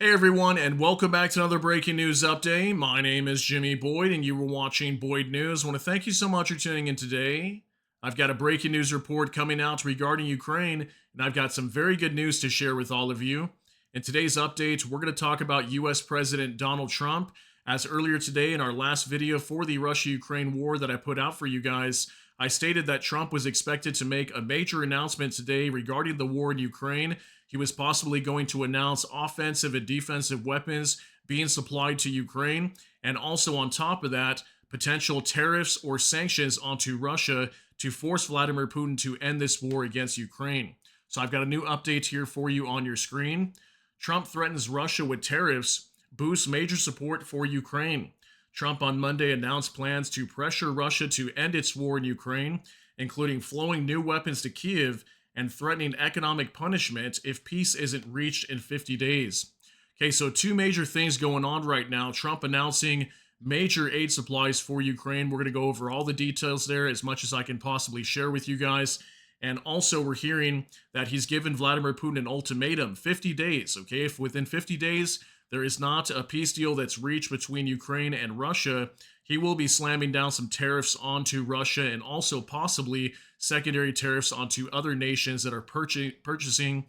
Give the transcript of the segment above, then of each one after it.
Hey everyone, and welcome back to another breaking news update. My name is Jimmy Boyd, and you were watching Boyd News. I want to thank you so much for tuning in today. I've got a breaking news report coming out regarding Ukraine, and I've got some very good news to share with all of you. In today's update, we're going to talk about U.S. President Donald Trump. As earlier today in our last video for the Russia-Ukraine war that I put out for you guys, I stated that Trump was expected to make a major announcement today regarding the war in Ukraine. He was possibly going to announce offensive and defensive weapons being supplied to Ukraine, and also on top of that, potential tariffs or sanctions onto Russia to force Vladimir Putin to end this war against Ukraine. So I've got a new update here for you on your screen. Trump threatens Russia with tariffs, boosts major support for Ukraine. Trump on Monday announced plans to pressure Russia to end its war in Ukraine, including flowing new weapons to Kyiv and threatening economic punishment if peace isn't reached in 50 days. Okay, so two major things going on right now. Trump announcing major aid supplies for Ukraine. We're going to go over all the details there as much as I can possibly share with you guys. And also we're hearing that he's given Vladimir Putin an ultimatum, 50 days, okay? If within 50 days there is not a peace deal that's reached between Ukraine and Russia, he will be slamming down some tariffs onto Russia and also possibly secondary tariffs onto other nations that are purchasing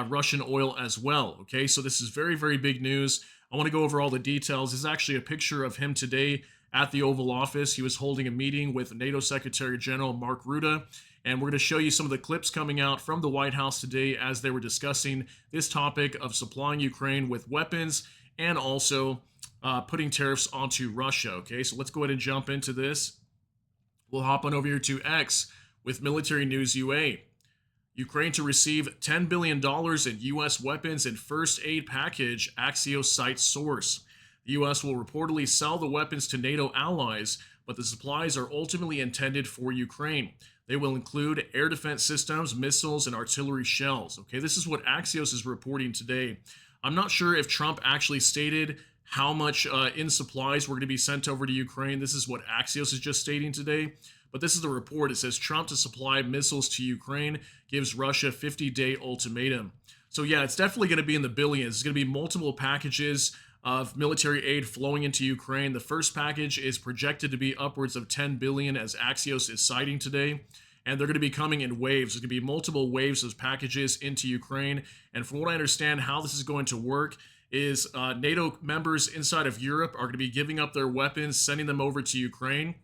Russian oil as well. Okay, so this is very, very big news. I want to go over all the details. This is actually a picture of him today at the Oval Office. He was holding a meeting with NATO Secretary General Mark Rutte, and we're going to show you some of the clips coming out from the White House today as they were discussing this topic of supplying Ukraine with weapons and also putting tariffs onto Russia. Okay, so let's go ahead and jump into this. We'll hop on over here to X with Military News UA. Ukraine to receive $10 billion in U.S. weapons and first aid package, Axios cites source. The U.S. will reportedly sell the weapons to NATO allies, but the supplies are ultimately intended for Ukraine. They will include air defense systems, missiles, and artillery shells. Okay, this is what Axios is reporting today. I'm not sure if Trump actually stated how much in supplies were going to be sent over to Ukraine. This is what Axios is just stating today. But this is the report. It says Trump to supply missiles to Ukraine gives Russia 50-day ultimatum. So yeah, it's definitely going to be in the billions. It's going to be multiple packages of military aid flowing into Ukraine. The first package is projected to be upwards of $10 billion, as Axios is citing today. And they're going to be coming in waves. There's going to be multiple waves of packages into Ukraine. And from what I understand, how this is going to work is NATO members inside of Europe are going to be giving up their weapons, sending them over to Ukraine.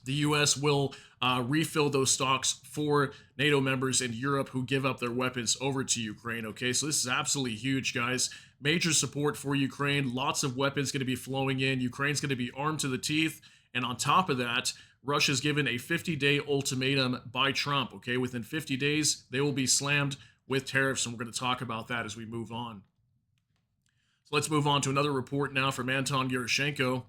The U.S. will refill those stocks for NATO members in Europe who give up their weapons over to Ukraine. Okay, so this is absolutely huge, guys. Major support for Ukraine. Lots of weapons going to be flowing in. Ukraine's going to be armed to the teeth. And on top of that, Russia's given a 50-day ultimatum by Trump. Okay, within 50 days, they will be slammed with tariffs. And we're going to talk about that as we move on. So let's move on to another report now from Anton Gerashenko.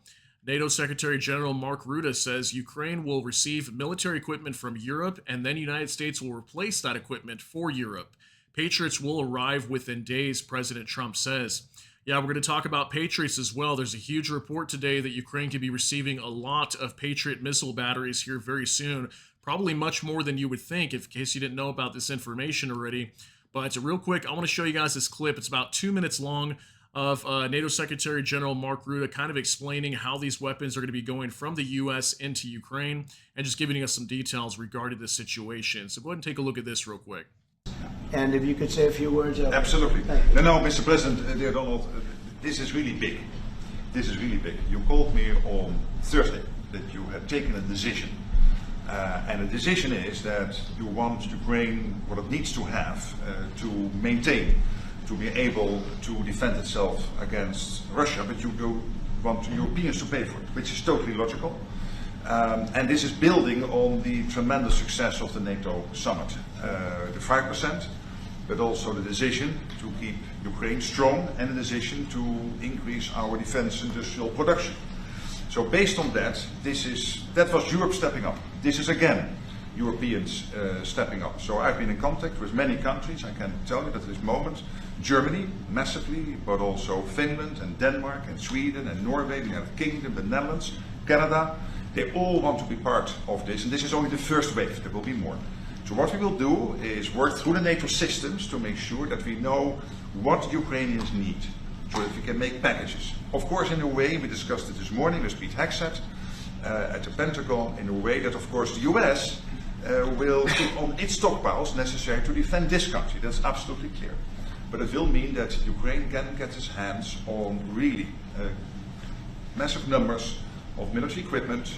NATO Secretary General Mark Rutte says Ukraine will receive military equipment from Europe, and then the United States will replace that equipment for Europe. Patriots will arrive within days, President Trump says. Yeah, we're going to talk about Patriots as well. There's a huge report today that Ukraine could be receiving a lot of Patriot missile batteries here very soon. Probably much more than you would think, in case you didn't know about this information already. But real quick, I want to show you guys this clip. It's about 2 minutes long of NATO Secretary General Mark Rutte kind of explaining how these weapons are going to be going from the U.S. into Ukraine and just giving us some details regarding this situation. So go ahead and take a look at this real quick. And if you could say a few words. Absolutely. No, Mr. President, dear Donald, this is really big. This is really big. You called me on Thursday that you had taken a decision. And the decision is that you want Ukraine what it needs to have to maintain, to be able to defend itself against Russia, but you do want Europeans to pay for it, which is totally logical. And this is building on the tremendous success of the NATO summit. The 5%, but also the decision to keep Ukraine strong and the decision to increase our defense industrial production. So based on that, that was Europe stepping up. This is again Europeans stepping up. So I've been in contact with many countries. I can tell you that at this moment, Germany massively, but also Finland and Denmark and Sweden and Norway, the United Kingdom, the Netherlands, Canada, they all want to be part of this, and this is only the first wave. There will be more. So what we will do is work through the NATO systems to make sure that we know what Ukrainians need. so that we can make packages. Of course, in a way, we discussed it this morning with Pete Hegseth at the Pentagon, in a way that, of course, the US will put on its stockpiles necessary to defend this country. That's absolutely clear. But it will mean that Ukraine can get its hands on really massive numbers of military equipment,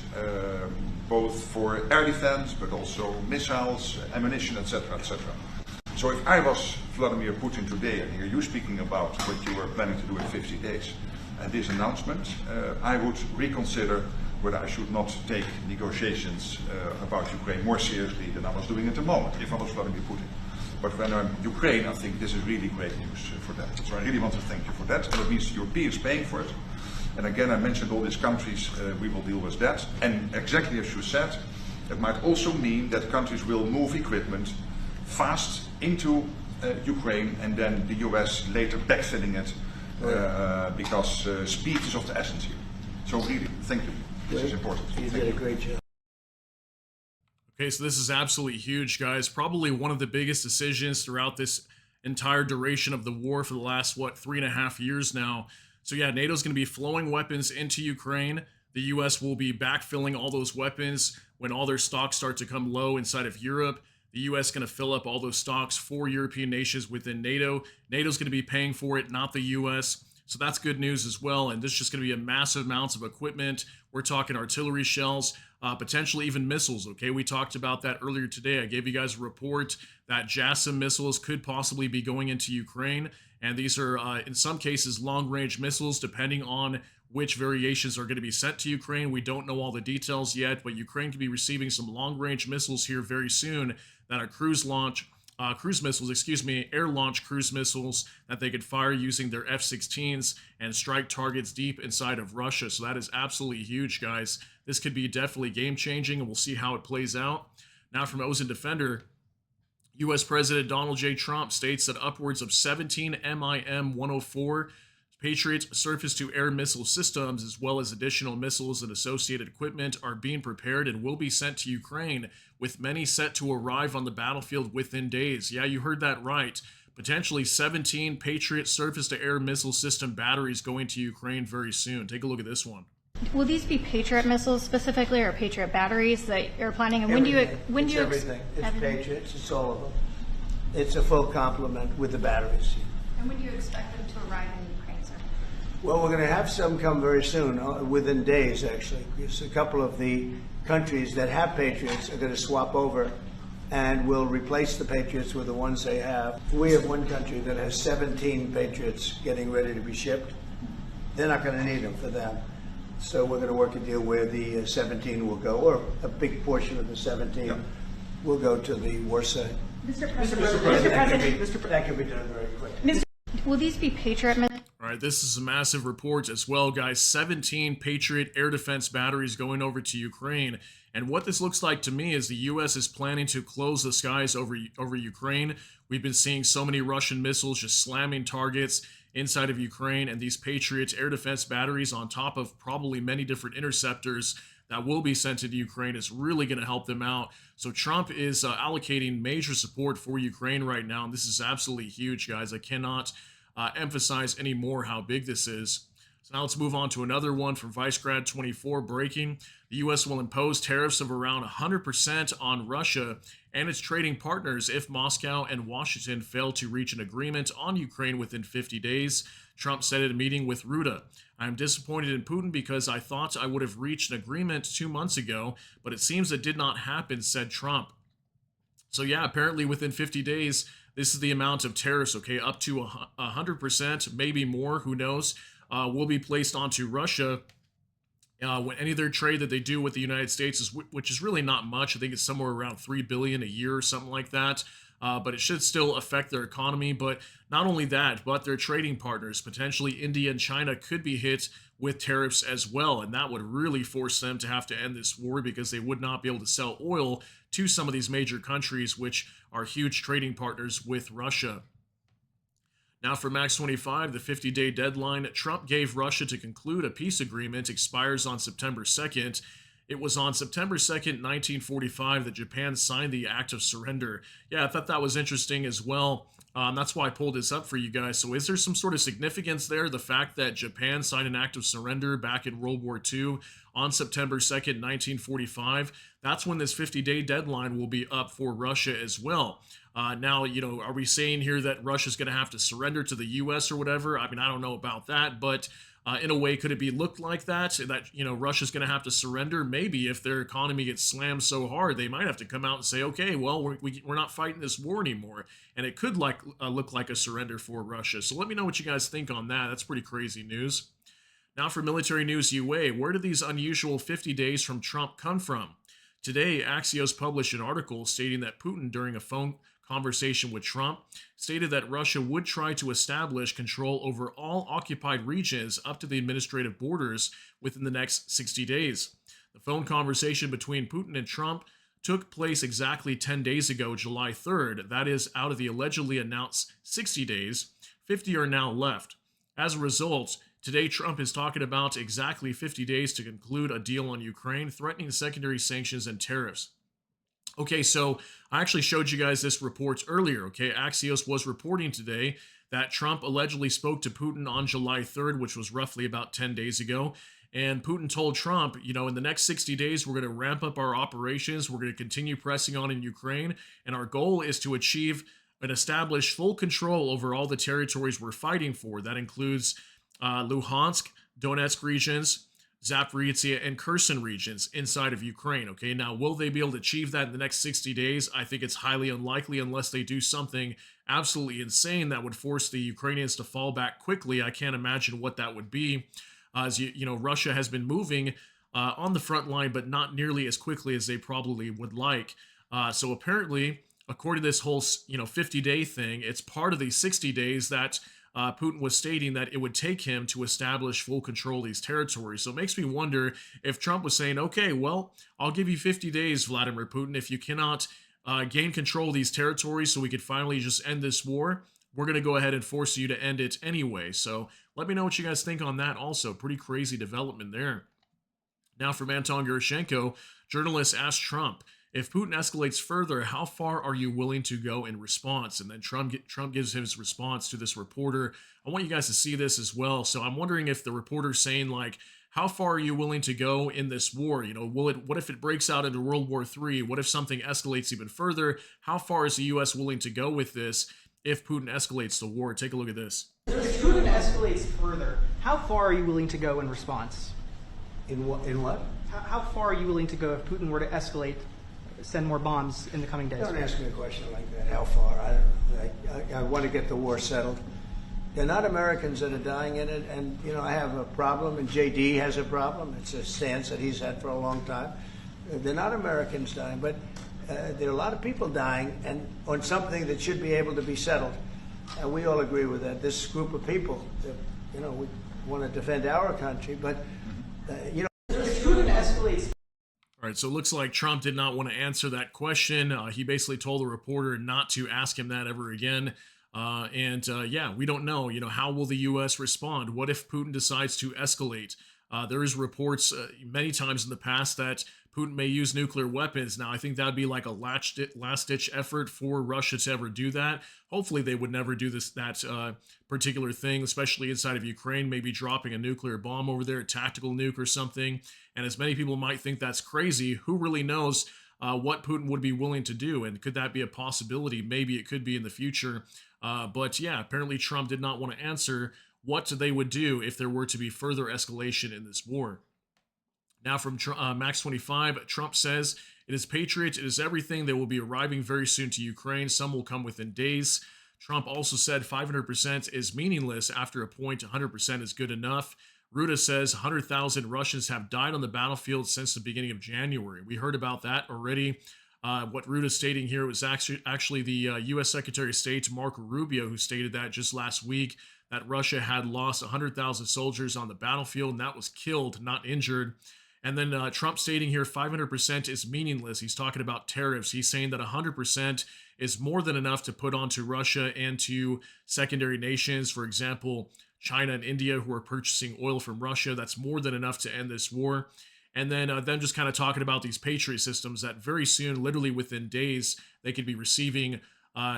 both for air defense, but also missiles, ammunition, etc., etc. So if I was Vladimir Putin today and hear you speaking about what you were planning to do in 50 days and this announcement, I would reconsider whether I should not take negotiations about Ukraine more seriously than I was doing at the moment, if I was Vladimir Putin. But when I'm Ukraine, I think this is really great news for that. So I really want to thank you for that. And it means the Europeans paying for it. And again, I mentioned all these countries, we will deal with that. And exactly as you said, it might also mean that countries will move equipment fast into Ukraine and then the US later backfilling it because speed is of the essence here. So really, thank you. This is important. You did a great job. Okay, so this is absolutely huge, guys. Probably one of the biggest decisions throughout this entire duration of the war for the last, 3.5 years now. So yeah, NATO's going to be flowing weapons into Ukraine. The US will be backfilling all those weapons when all their stocks start to come low inside of Europe. The US is going to fill up all those stocks for European nations within NATO. NATO's going to be paying for it, not the US. So that's good news as well. And this is just going to be a massive amounts of equipment. We're talking artillery shells, potentially even missiles. Okay, we talked about that earlier today. I gave you guys a report that JASSM missiles could possibly be going into Ukraine. And these are, in some cases, long-range missiles, depending on which variations are going to be sent to Ukraine. We don't know all the details yet, but Ukraine could be receiving some long-range missiles here very soon that are cruise missiles, air launch cruise missiles that they could fire using their F-16s and strike targets deep inside of Russia. So that is absolutely huge, guys. This could be definitely game-changing, and we'll see how it plays out. Now from Ozen Defender, U.S. President Donald J. Trump states that upwards of 17 MIM-104 Patriot surface-to-air missile systems, as well as additional missiles and associated equipment, are being prepared and will be sent to Ukraine, with many set to arrive on the battlefield within days. Yeah, you heard that right. Potentially 17 Patriot surface-to-air missile system batteries going to Ukraine very soon. Take a look at this one. Will these be Patriot missiles specifically, or Patriot batteries that you're planning? And when do you everything? It's Patriots. It's all of them. It's a full complement with the batteries. And when do you expect them to arrive in Ukraine, sir? Well, we're going to have some come very soon, within days, actually. Because a couple of the countries that have Patriots are going to swap over and will replace the Patriots with the ones they have. We have one country that has 17 Patriots getting ready to be shipped. They're not going to need them for them. So we're going to work a deal where the 17 will go, or a big portion of the 17 will go to the war side. Mr. President. That can be done very quickly. Will these be Patriot missiles? All right, this is a massive report as well, guys. 17 Patriot air defense batteries going over to Ukraine. And what this looks like to me is the U.S. is planning to close the skies over Ukraine. We've been seeing so many Russian missiles just slamming targets inside of Ukraine, and these Patriot air defense batteries on top of probably many different interceptors that will be sent to Ukraine is really going to help them out. So Trump is allocating major support for Ukraine right now, and this is absolutely huge, guys. I cannot emphasize any more how big this is. So now let's move on to another one from ViceGrad24 breaking. The U.S. will impose tariffs of around 100% on Russia and its trading partners if Moscow and Washington fail to reach an agreement on Ukraine within 50 days, Trump said at a meeting with Rutte. I am disappointed in Putin because I thought I would have reached an agreement 2 months ago, but it seems it did not happen, said Trump. So yeah, apparently within 50 days, this is the amount of tariffs, okay, up to 100%, maybe more, who knows, will be placed onto Russia. When any of their trade that they do with the United States, which is really not much. I think it's somewhere around $3 billion a year or something like that. But it should still affect their economy. But not only that, but their trading partners, potentially India and China, could be hit with tariffs as well. And that would really force them to have to end this war because they would not be able to sell oil to some of these major countries, which are huge trading partners with Russia. Now for Max 25, the 50-day deadline Trump gave Russia to conclude a peace agreement expires on September 2nd. It was on September 2nd, 1945 that Japan signed the Act of Surrender. Yeah, I thought that was interesting as well. That's why I pulled this up for you guys. So, is there some sort of significance there? The fact that Japan signed an act of surrender back in World War II on September 2nd, 1945. That's when this 50-day deadline will be up for Russia as well. Now, are we saying here that Russia's going to have to surrender to the U.S. or whatever? I mean, I don't know about that, but in a way, could it be looked like that? That Russia's going to have to surrender? Maybe if their economy gets slammed so hard, they might have to come out and say, "Okay, well, we're not fighting this war anymore," and it could look like a surrender for Russia. So let me know what you guys think on that. That's pretty crazy news. Now for military news UA, where did these unusual 50 days from Trump come from? Today, Axios published an article stating that Putin, during a phone conversation with Trump, stated that Russia would try to establish control over all occupied regions up to the administrative borders within the next 60 days. The phone conversation between Putin and Trump took place exactly 10 days ago, July 3rd. That is, out of the allegedly announced 60 days, 50 are now left. As a result, today Trump is talking about exactly 50 days to conclude a deal on Ukraine, threatening secondary sanctions and tariffs. Okay, so I actually showed you guys this report earlier. Okay, Axios was reporting today that Trump allegedly spoke to Putin on July 3rd, which was roughly about 10 days ago. And Putin told Trump, in the next 60 days, we're going to ramp up our operations. We're going to continue pressing on in Ukraine. And our goal is to achieve and establish full control over all the territories we're fighting for. That includes Luhansk, Donetsk regions, Zaporizhia, and Kherson regions inside of Ukraine. Okay, now will they be able to achieve that in the next 60 days? I think it's highly unlikely unless they do something absolutely insane that would force the Ukrainians to fall back quickly. I can't imagine what that would be. As Russia has been moving on the front line, but not nearly as quickly as they probably would like. So apparently, according to this whole 50-day thing, it's part of the 60 days that Putin was stating that it would take him to establish full control of these territories. So it makes me wonder if Trump was saying, okay, well, I'll give you 50 days, Vladimir Putin. If you cannot gain control of these territories so we could finally just end this war, we're going to go ahead and force you to end it anyway. So let me know what you guys think on that also. Pretty crazy development there. Now from Anton Gerashenko, journalists asked Trump, if Putin escalates further, how far are you willing to go in response? And then Trump gives his response to this reporter. I want you guys to see this as well. So I'm wondering if the reporter's saying, like, how far are you willing to go in this war? What if it breaks out into World War III? What if something escalates even further? How far is the U.S. willing to go with this if Putin escalates the war? Take a look at this. If Putin escalates further, how far are you willing to go in response? In what? How far are you willing to go if Putin were to escalate, send more bombs in the coming days? Don't ask me a question like that. How far? I want to get the war settled. They're not Americans that are dying in it, and I have a problem, and JD has a problem. It's a stance that he's had for a long time. They're not Americans dying, but there are a lot of people dying, and on something that should be able to be settled. And we all agree with that. This group of people, we want to defend our country, but If Putin escalates. All right, so it looks like Trump did not want to answer that question. He basically told the reporter not to ask him that ever again. We don't know. How will the U.S. respond? What if Putin decides to escalate? There is reports many times in the past that Putin may use nuclear weapons. Now, I think that would be like a last-ditch effort for Russia to ever do that. Hopefully, they would never do that particular thing, especially inside of Ukraine, maybe dropping a nuclear bomb over there, a tactical nuke or something. And as many people might think that's crazy, who really knows what Putin would be willing to do? And could that be a possibility? Maybe it could be in the future. But yeah, apparently Trump did not want to answer what they would do if there were to be further escalation in this war. Now from Max 25, Trump says, it is Patriot, it is everything. They will be arriving very soon to Ukraine. Some will come within days. Trump also said 500% is meaningless. After a point, 100% is good enough. Rutte says 100,000 Russians have died on the battlefield since the beginning of January. We heard about that already. What Rutte is stating here was actually the U.S. Secretary of State, Marco Rubio, who stated that just last week, that Russia had lost 100,000 soldiers on the battlefield, and that was killed, not injured. And then Trump stating here 500% is meaningless. He's talking about tariffs. He's saying that 100% is more than enough to put onto Russia and to secondary nations, for example, China and India, who are purchasing oil from Russia. That's more than enough to end this war. And then them just kind of talking about these Patriot systems that very soon, literally within days, they could be receiving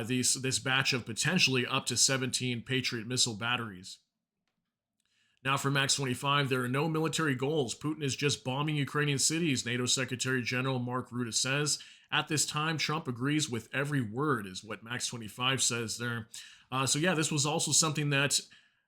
this batch of potentially up to 17 Patriot missile batteries. Now, from Max 25, there are no military goals. Putin is just bombing Ukrainian cities, NATO Secretary General Mark Rutte says. At this time, Trump agrees with every word, is what Max 25 says there. So, yeah, this was also something that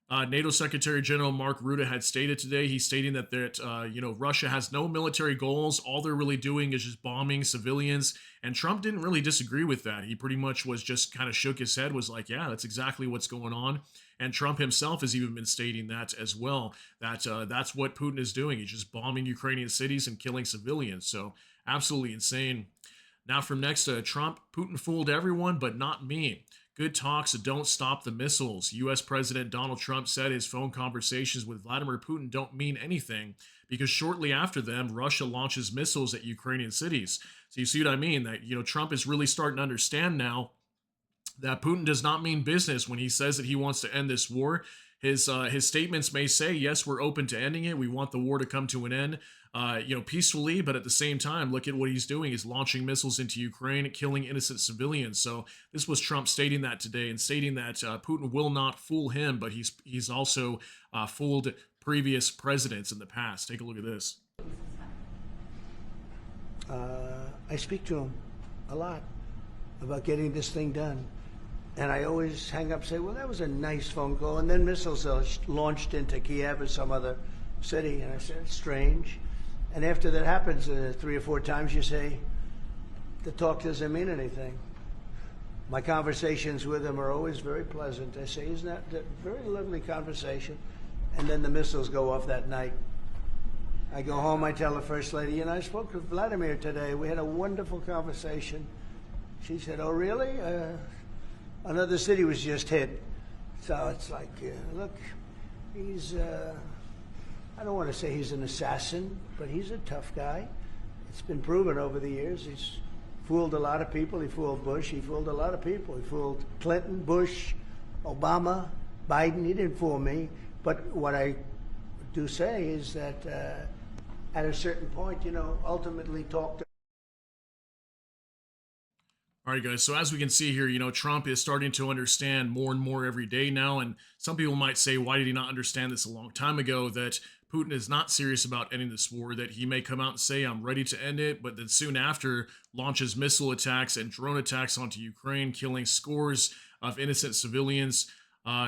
NATO Secretary General Mark Rutte had stated today. He's stating that Russia has no military goals. All they're really doing is just bombing civilians. And Trump didn't really disagree with that. He pretty much was just kind of shook his head, was like, yeah, that's exactly what's going on. And Trump himself has even been stating that as well, that that's what Putin is doing. He's just bombing Ukrainian cities and killing civilians. So absolutely insane. Now from next to Trump, Putin fooled everyone, but not me. Good talks don't stop the missiles. U.S. President Donald Trump said his phone conversations with Vladimir Putin don't mean anything because shortly after them, Russia launches missiles at Ukrainian cities. So you see what I mean? That, Trump is really starting to understand now that Putin does not mean business when he says that he wants to end this war. His statements may say, yes, we're open to ending it. We want the war to come to an end, peacefully. But at the same time, look at what he's doing. He's launching missiles into Ukraine, killing innocent civilians. So this was Trump stating that today and stating that Putin will not fool him, but he's also fooled previous presidents in the past. Take a look at this. I speak to him a lot about getting this thing done. And I always hang up and say, well, that was a nice phone call. And then missiles are launched into Kiev or some other city. And I said, it's strange. And after that happens 3 or 4 times, you say, the talk doesn't mean anything. My conversations with him are always very pleasant. I say, isn't that a very lovely conversation? And then the missiles go off that night. I go home, I tell the First Lady, I spoke to Vladimir today. We had a wonderful conversation. She said, oh, really? Another city was just hit. So it's like, look, he's, I don't want to say he's an assassin, but he's a tough guy. It's been proven over the years. He's fooled a lot of people. He fooled Bush. He fooled a lot of people. He fooled Clinton, Bush, Obama, Biden. He didn't fool me. But what I do say is that at a certain point, ultimately talk to. All right, guys. So as we can see here, Trump is starting to understand more and more every day now. And some people might say, why did he not understand this a long time ago, that Putin is not serious about ending this war, that he may come out and say, I'm ready to end it, but then soon after launches missile attacks and drone attacks onto Ukraine, killing scores of innocent civilians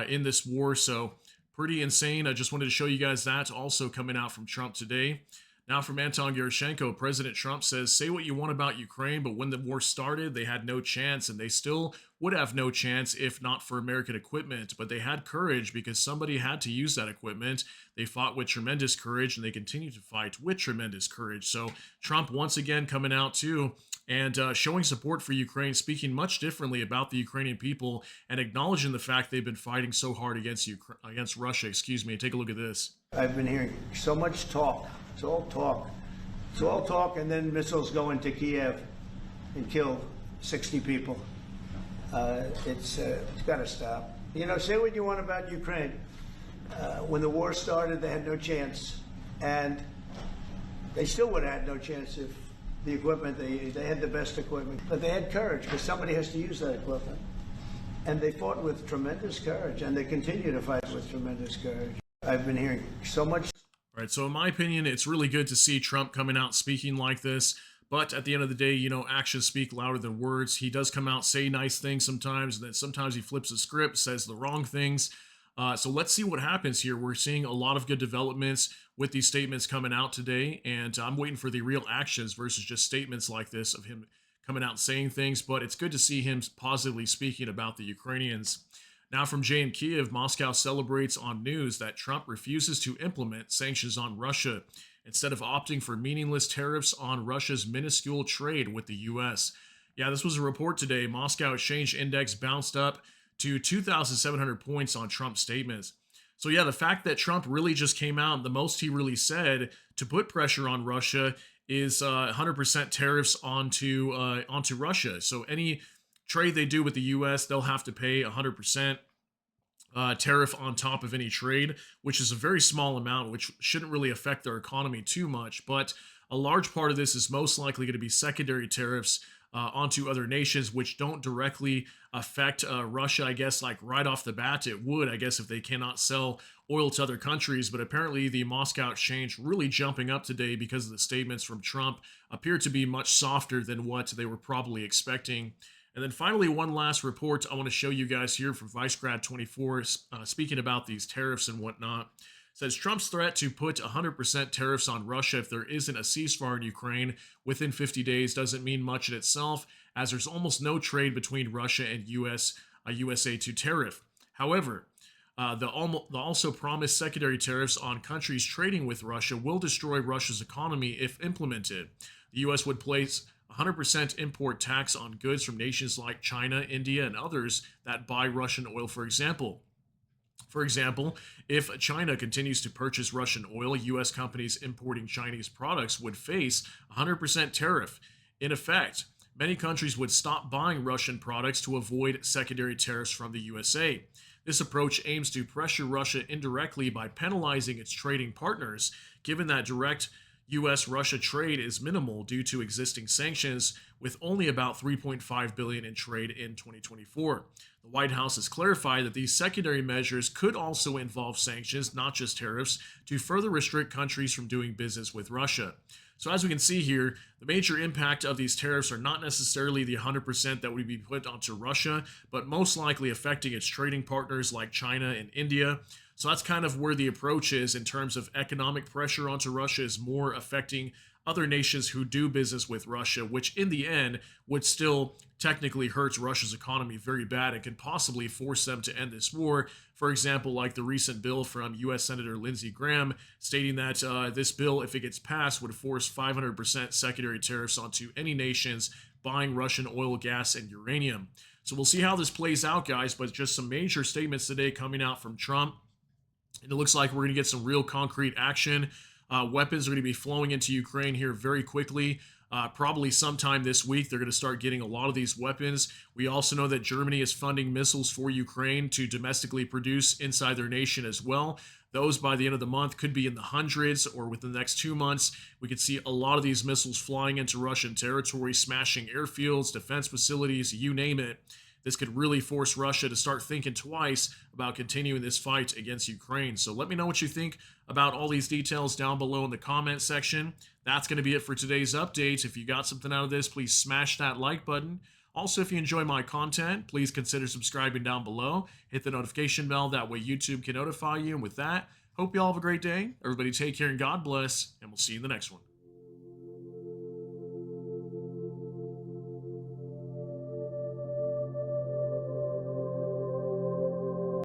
in this war. So pretty insane. I just wanted to show you guys that also coming out from Trump today. Now from Anton Gerashenko, President Trump says, say what you want about Ukraine, but when the war started, they had no chance, and they still would have no chance if not for American equipment. But they had courage because somebody had to use that equipment. They fought with tremendous courage, and they continue to fight with tremendous courage. So Trump once again coming out too and showing support for Ukraine, speaking much differently about the Ukrainian people and acknowledging the fact they've been fighting so hard against Russia. Take a look at this. I've been hearing so much talk. It's all talk. It's all talk, and then missiles go into Kiev and kill 60 people. It's got to stop. Say what you want about Ukraine. When the war started, they had no chance, and they still would have had no chance if the equipment, they had the best equipment. But they had courage, because somebody has to use that equipment. And they fought with tremendous courage, and they continue to fight with tremendous courage. I've been hearing so much. All right, so in my opinion, it's really good to see Trump coming out speaking like this. But at the end of the day, actions speak louder than words. He does come out, say nice things sometimes, and then sometimes he flips the script, says the wrong things. So let's see what happens here. We're seeing a lot of good developments with these statements coming out today, and I'm waiting for the real actions versus just statements like this of him coming out and saying things. But it's good to see him positively speaking about the Ukrainians. Now from Jay in Kiev, Moscow celebrates on news that Trump refuses to implement sanctions on Russia instead of opting for meaningless tariffs on Russia's minuscule trade with the U.S. Yeah, this was a report today. Moscow Exchange Index bounced up to 2,700 points on Trump's statements. So yeah, the fact that Trump really just came out, the most he really said to put pressure on Russia is 100% tariffs onto Russia. So any trade they do with the U.S., they'll have to pay 100% tariff on top of any trade, which is a very small amount, which shouldn't really affect their economy too much. But a large part of this is most likely going to be secondary tariffs onto other nations, which don't directly affect Russia, I guess, like right off the bat. It would, I guess, if they cannot sell oil to other countries. But apparently, the Moscow exchange really jumping up today because of the statements from Trump appear to be much softer than what they were probably expecting. And then finally, one last report I want to show you guys here from ViceGrad24, speaking about these tariffs and whatnot. Says Trump's threat to put 100% tariffs on Russia if there isn't a ceasefire in Ukraine within 50 days doesn't mean much in itself, as there's almost no trade between Russia and USA to tariff. However, the also promised secondary tariffs on countries trading with Russia will destroy Russia's economy if implemented. The U.S. would place 100% import tax on goods from nations like China, India, and others that buy Russian oil, for example. For example, if China continues to purchase Russian oil, U.S. companies importing Chinese products would face 100% tariff. In effect, many countries would stop buying Russian products to avoid secondary tariffs from the USA. This approach aims to pressure Russia indirectly by penalizing its trading partners, given that direct U.S.-Russia trade is minimal due to existing sanctions, with only about $3.5 billion in trade in 2024. The White House has clarified that these secondary measures could also involve sanctions, not just tariffs, to further restrict countries from doing business with Russia. So as we can see here, the major impact of these tariffs are not necessarily the 100% that would be put onto Russia, but most likely affecting its trading partners like China and India. So that's kind of where the approach is in terms of economic pressure onto Russia, is more affecting other nations who do business with Russia, which in the end would still technically hurt Russia's economy very bad and could possibly force them to end this war. For example, like the recent bill from U.S. Senator Lindsey Graham stating that this bill, if it gets passed, would force 500% secondary tariffs onto any nations buying Russian oil, gas, and uranium. So we'll see how this plays out, guys, but just some major statements today coming out from Trump. And it looks like we're going to get some real concrete action. Weapons are going to be flowing into Ukraine here very quickly. Probably sometime this week, they're going to start getting a lot of these weapons. We also know that Germany is funding missiles for Ukraine to domestically produce inside their nation as well. Those by the end of the month could be in the hundreds, or within the next 2 months, we could see a lot of these missiles flying into Russian territory, smashing airfields, defense facilities, you name it. This could really force Russia to start thinking twice about continuing this fight against Ukraine. So let me know what you think about all these details down below in the comment section. That's going to be it for today's update. If you got something out of this, please smash that like button. Also, if you enjoy my content, please consider subscribing down below. Hit the notification bell. That way YouTube can notify you. And with that, hope you all have a great day. Everybody take care and God bless. And we'll see you in the next one.